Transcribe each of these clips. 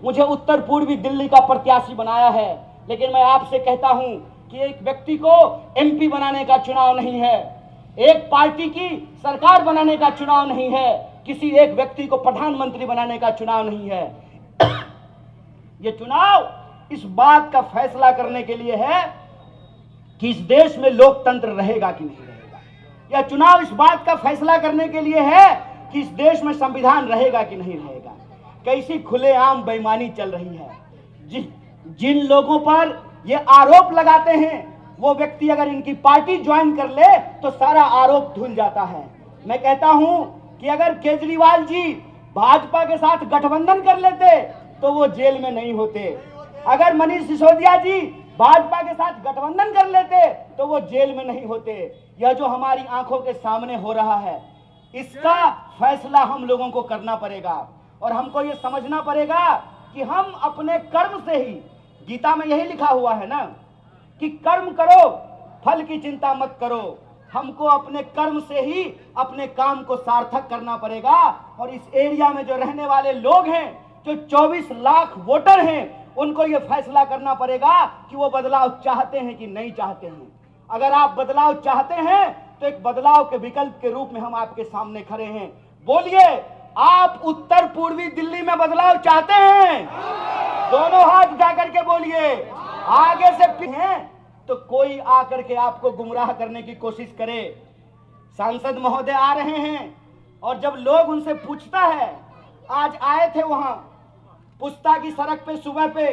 मुझे उत्तर पूर्वी दिल्ली का प्रत्याशी बनाया है, लेकिन मैं आपसे कहता हूं कि एक व्यक्ति को एमपी बनाने का चुनाव नहीं है, एक पार्टी की सरकार बनाने का चुनाव नहीं है, किसी एक व्यक्ति को प्रधानमंत्री बनाने का चुनाव नहीं है। यह चुनाव इस बात का फैसला करने के लिए है कि इस देश में लोकतंत्र रहेगा कि नहीं रहेगा। यह चुनाव इस बात का फैसला करने के लिए है कि इस देश में संविधान रहेगा कि नहीं रहेगा। कैसी खुलेआम बेईमानी चल रही है। जिन लोगों पर ये आरोप लगाते हैं वो व्यक्ति अगर इनकी पार्टी ज्वाइन कर ले तो सारा आरोप धुल जाता है। मैं कहता हूं कि अगर केजरीवाल जी भाजपा के साथ गठबंधन कर लेते तो वो जेल में नहीं होते, अगर मनीष सिसोदिया जी भाजपा के साथ गठबंधन कर लेते तो वो जेल में नहीं होते। यह जो हमारी आंखों के सामने हो रहा है, इसका फैसला हम लोगों को करना पड़ेगा और हमको ये समझना पड़ेगा कि हम अपने कर्म से ही, गीता में यही लिखा हुआ है ना कि कर्म करो फल की चिंता मत करो। हमको अपने कर्म से ही अपने काम को सार्थक करना पड़ेगा। और इस एरिया में जो रहने वाले लोग हैं, जो 24 लाख वोटर हैं, उनको यह फैसला करना पड़ेगा कि वो बदलाव चाहते हैं कि नहीं चाहते हैं। अगर आप बदलाव चाहते हैं तो एक बदलाव के विकल्प के रूप में हम आपके सामने खड़े हैं। बोलिए, आप उत्तर पूर्वी दिल्ली में बदलाव चाहते हैं? दोनों हाथ उठा करके बोलिए। आगे से हैं तो कोई आकर के आपको गुमराह करने की कोशिश करे। सांसद महोदय आ रहे हैं और जब लोग उनसे पूछता है, आज आए थे वहां पुस्ता की सड़क पे सुबह पे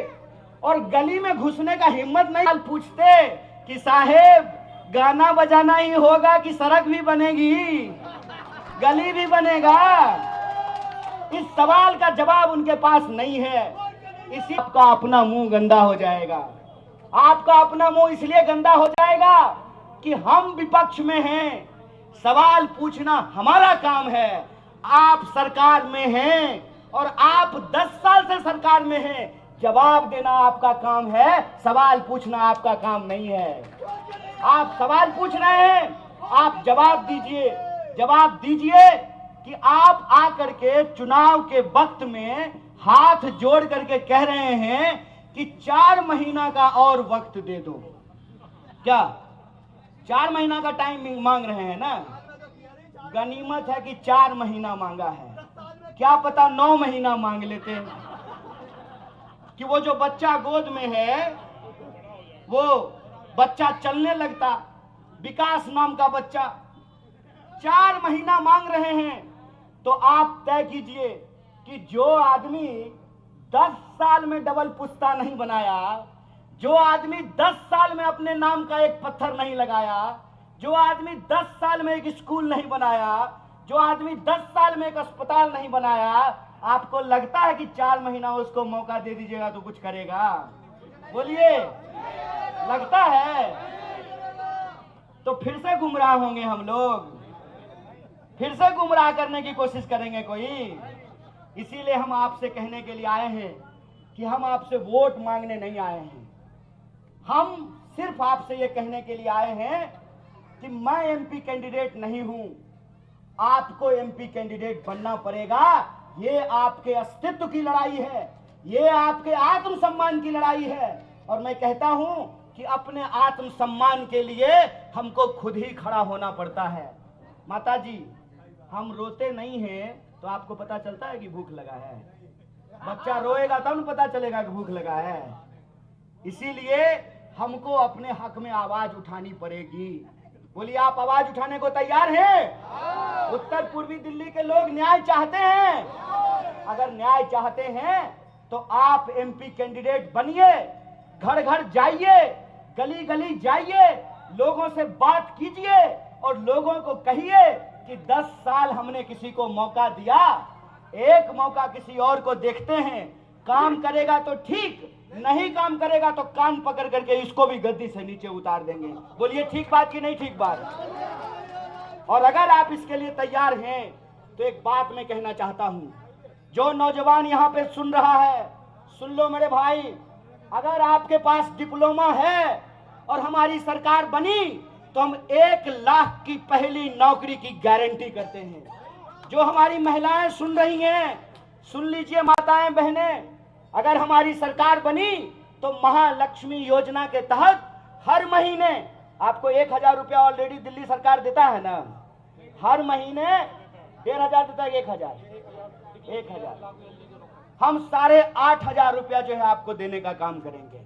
और गली में घुसने का हिम्मत नहीं, पूछते कि साहेब गाना बजाना ही होगा कि सड़क भी बनेगी, गली भी बनेगा? इस सवाल का जवाब उनके पास नहीं है। इसी आपका अपना मुंह गंदा हो जाएगा। आपका अपना मुंह इसलिए गंदा हो जाएगा कि हम विपक्ष में हैं, सवाल पूछना हमारा काम है। आप सरकार में हैं और आप 10 साल से सरकार में हैं, जवाब देना आपका काम है, सवाल पूछना आपका काम नहीं है। आप सवाल पूछ रहे हैं, आप जवाब दीजिए। जवाब दीजिए कि आप आकर के चुनाव के वक्त में हाथ जोड़ करके कह रहे हैं कि 4 महीना का और वक्त दे दो। क्या 4 महीना का टाइम मांग रहे हैं ना? गनीमत है कि 4 महीना मांगा है, क्या पता 9 महीना मांग लेते कि वो जो बच्चा गोद में है वो बच्चा चलने लगता, विकास नाम का बच्चा। 4 महीना मांग रहे हैं तो आप तय कीजिए कि जो आदमी 10 साल में डबल पुश्ता नहीं बनाया, जो आदमी 10 साल में अपने नाम का एक पत्थर नहीं लगाया, जो आदमी 10 साल में एक स्कूल नहीं बनाया, जो आदमी 10 साल में एक अस्पताल नहीं बनाया, आपको लगता है कि 4 महीना उसको मौका दे दीजिएगा तो कुछ करेगा? बोलिए, लगता है? तो फिर से गुमराह होंगे हम लोग, फिर से गुमराह करने की कोशिश करेंगे कोई। इसीलिए हम आपसे कहने के लिए आए हैं कि हम आपसे वोट मांगने नहीं आए हैं। हम सिर्फ आपसे ये कहने के लिए आए हैं कि मैं एमपी कैंडिडेट नहीं हूं, आपको एमपी कैंडिडेट बनना पड़ेगा। ये आपके अस्तित्व की लड़ाई है, ये आपके आत्मसम्मान की लड़ाई है। और मैं कहता हूं कि अपने आत्मसम्मान के लिए हमको खुद ही खड़ा होना पड़ता है। माता जी, हम रोते नहीं हैं तो आपको पता चलता है कि भूख लगा है। बच्चा रोएगा तब न पता चलेगा कि भूख लगा है। इसीलिए हमको अपने हक में आवाज उठानी पड़ेगी। बोलिए, आप आवाज उठाने को तैयार हैं? उत्तर पूर्वी दिल्ली के लोग न्याय चाहते हैं। अगर न्याय चाहते हैं तो आप एमपी कैंडिडेट बनिए, घर घर जाइए, गली गली जाइए, लोगों से बात कीजिए और लोगों को कहिए कि 10 साल हमने किसी को मौका दिया, एक मौका किसी और को देखते हैं, काम करेगा तो ठीक, नहीं काम करेगा तो कान पकड़ करके इसको भी गद्दी से नीचे उतार देंगे। बोलिए, ठीक बात कि नहीं ठीक बात? और अगर आप इसके लिए तैयार हैं तो एक बात मैं कहना चाहता हूं, जो नौजवान यहां पे सुन रहा है, सुन लो मेरे भाई, अगर आपके पास डिप्लोमा है और हमारी सरकार बनी तो हम 1 लाख की पहली नौकरी की गारंटी करते हैं। जो हमारी महिलाएं सुन रही हैं, सुन लीजिए माताएं बहनें, अगर हमारी सरकार बनी तो महालक्ष्मी योजना के तहत हर महीने आपको 1,000 रुपया ऑलरेडी दिल्ली सरकार देता है ना, हर महीने 1,500 देता है, 1,000 हम 8,500 रुपया जो है आपको देने का काम करेंगे।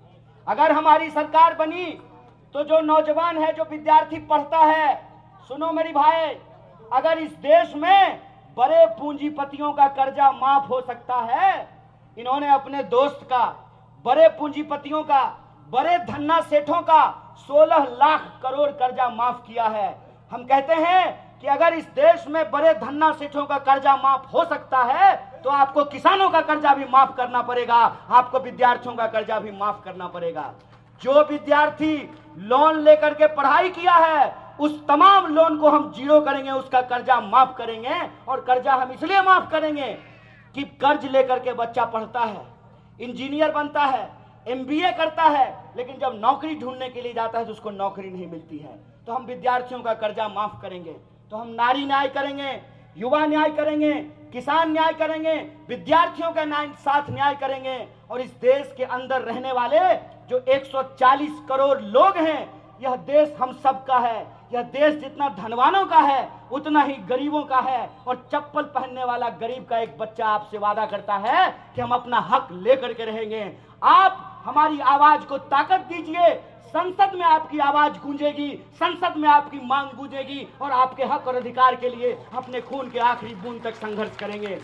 अगर हमारी सरकार बनी तो जो नौजवान है, जो विद्यार्थी पढ़ता है, सुनो मेरी भाई, अगर इस देश में बड़े पूंजीपतियों का कर्जा माफ हो सकता है, इन्होंने अपने दोस्त का, बड़े पूंजीपतियों का, बड़े धन्ना सेठों का 16 लाख करोड़ कर्जा माफ किया है। हम कहते हैं कि अगर इस देश में बड़े धन्ना सेठों का कर्जा माफ हो सकता है तो आपको किसानों का कर्जा भी माफ करना पड़ेगा, आपको विद्यार्थियों का कर्जा भी माफ करना पड़ेगा। जो विद्यार्थी लोन लेकर के पढ़ाई किया है उस तमाम लोन को हम जीरो करेंगे, उसका कर्जा माफ करेंगे। और कर्जा हम इसलिए माफ करेंगे कि कर्ज लेकर के बच्चा पढ़ता है, इंजीनियर बनता है, एमबीए करता है, लेकिन जब नौकरी ढूंढने के लिए जाता है तो उसको नौकरी नहीं मिलती है। तो हम विद्यार्थियों का कर्जा माफ करेंगे, तो हम नारी न्याय करेंगे, युवा न्याय करेंगे, किसान न्याय करेंगे, विद्यार्थियों का साथ न्याय करेंगे। और इस देश के अंदर रहने वाले जो 140 करोड़ लोग हैं, यह देश हम सब का है। यह देश जितना धनवानों का है उतना ही गरीबों का है। और चप्पल पहनने वाला गरीब का एक बच्चा आपसे वादा करता है कि हम अपना हक लेकर के रहेंगे। आप हमारी आवाज को ताकत दीजिए, संसद में आपकी आवाज गूंजेगी, संसद में आपकी मांग गूंजेगी और आपके हक और अधिकार के लिए अपने खून के आखिरी बूंद तक संघर्ष करेंगे।